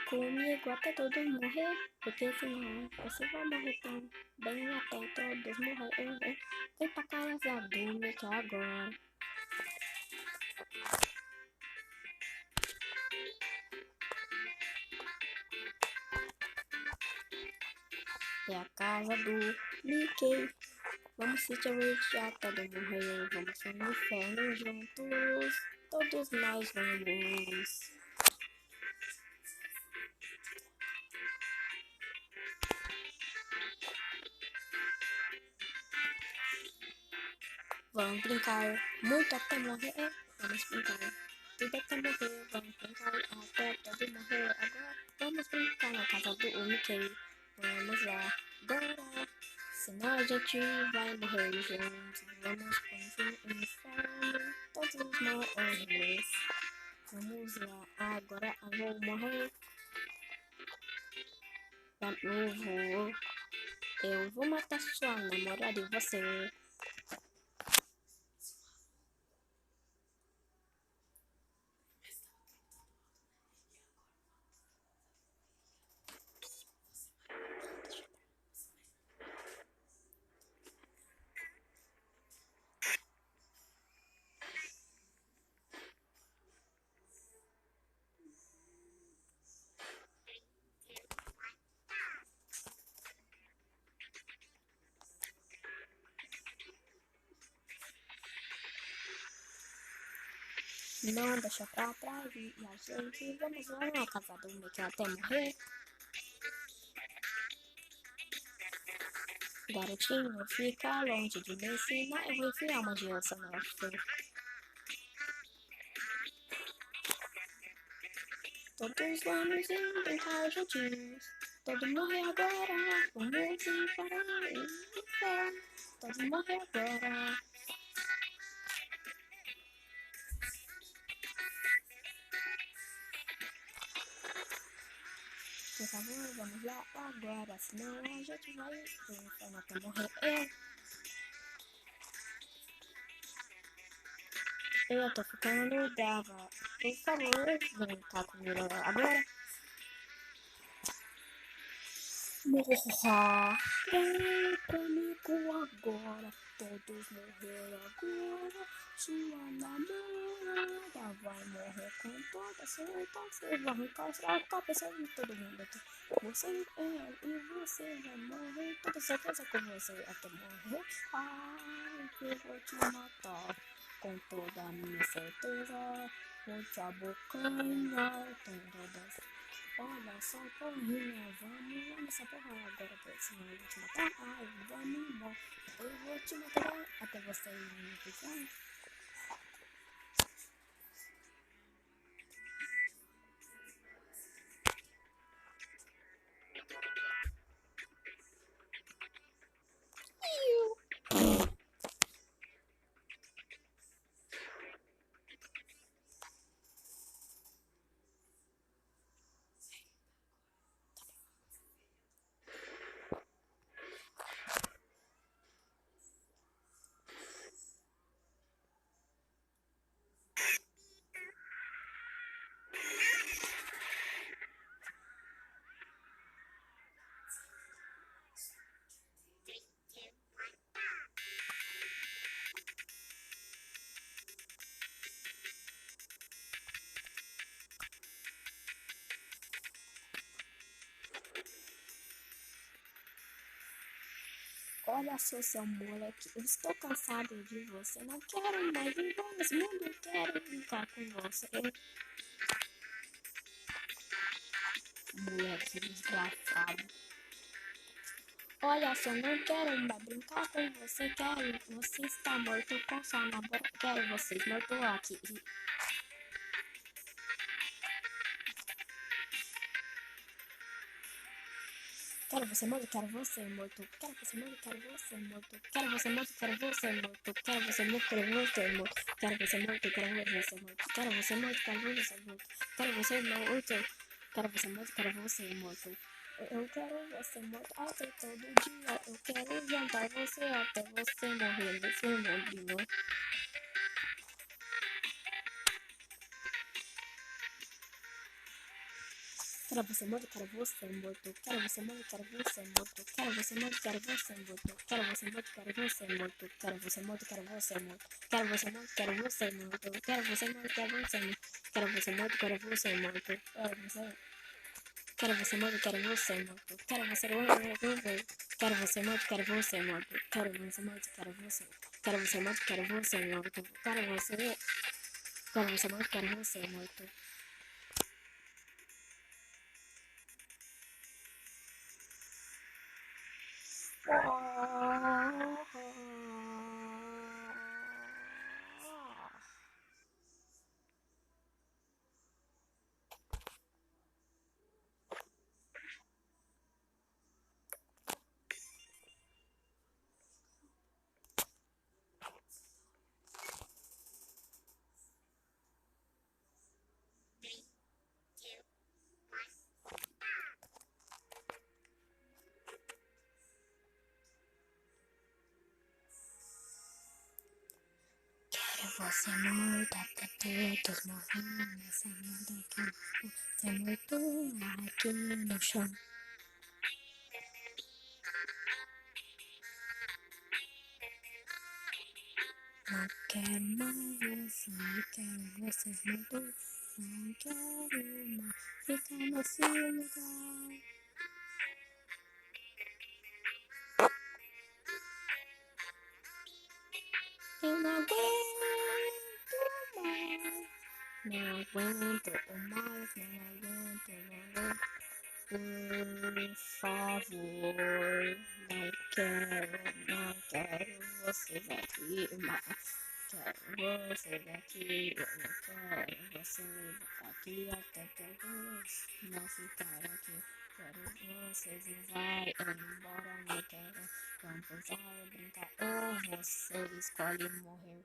comigo até todos morrer, porque senão você vai morrer também até todos morrer. Vem pra casa do Mickey agora. É a casa do Mickey. Vamos se divertir até todos morrer. Vamos no inferno juntos. Todos nós vamos. Vamos brincar muito até morrer. Vamos brincar tudo até morrer. Vamos brincar até todos morrer. Agora vamos brincar na casa do Mickey. Vamos lá agora. Senão a gente vai morrer juntos. Vamos pro inferno. Todos nós. Vamos lá agora. Eu vou morrer. Eu vou matar sua namorada e você. Não deixa pra trás e a gente vamos lá na casa do Mickey até morrer. Garotinho, fica longe de mim, senão eu vou enfiar uma aliança na sua. Todos vamos brincar juntinhos. Todos morrer agora, vamos ir para o inferno. Todos morrer agora. Por favor, vamos lá agora, senão a gente vai pro inferno até morrer. Eu tô ficando brava. Por favor, vem cá comigo agora. Morra! Vem comigo agora. Todos morrer agora. Sua namorada vai morrer com toda certeza. Você vai arrancar a cabeça de todo mundo. Você e você vai morrer. Toda certeza com você até morrer. Ai, eu vou te matar. Com toda a minha certeza, vou te abocanhar todas. Olha só, porrinha, vamos nessa porra agora, senão eu vou te matar. Ai, vamos embora, eu vou te matar até você me pisar. Olha só, seu moleque, eu estou cansado de você, não quero mais viver nesse mundo, eu quero brincar com você. Moleque desgraçado. Olha só, não quero mais brincar com você, quero você está morto com sua namorada, quero vocês mortos aqui. Quero você morto, quero você morto, quero você morto, quero você morto, quero você morto, quero você morto, quero você morto, quero você morto, quero você morto, quero você morto, quero você morto, quero você morto, quero você morto, quero você morto, quero você morto. Eu quero você morto até todo dia. Eu quero jantar você até você morrer nesse mundinho. Quero você morto, quero você morto. Quero você morto, quero você morto. Quero você morto, quero você morto. Quero você morto, quero você morto. Quero você morto, quero você morto. Quero você morto, quero você morto. Quero você morto, quero você morto. Quero você morto, quero você morto. Quero você morto, quero você morto. Quero você morto, quero você morto, quero você morto. Quero você morto, quero você. Quero você morto, quero você morto. Quero você. Quero você morto, quero você morto. Você morto, até todos morrendo nessa merda aqui. Você morto aqui no chão. Não quero mais você, quero vocês mortos. Não quero mais ficar nesse lugar. Eu não aguento mais. Não aguento mais, não aguento, não aguento. Por favor, não quero vocês aqui mais. Quero vocês aqui, eu não quero vocês aqui até todos não ficar aqui. Quero vocês e vai embora, não quero. Vamos brincar ou você escolhe morrer.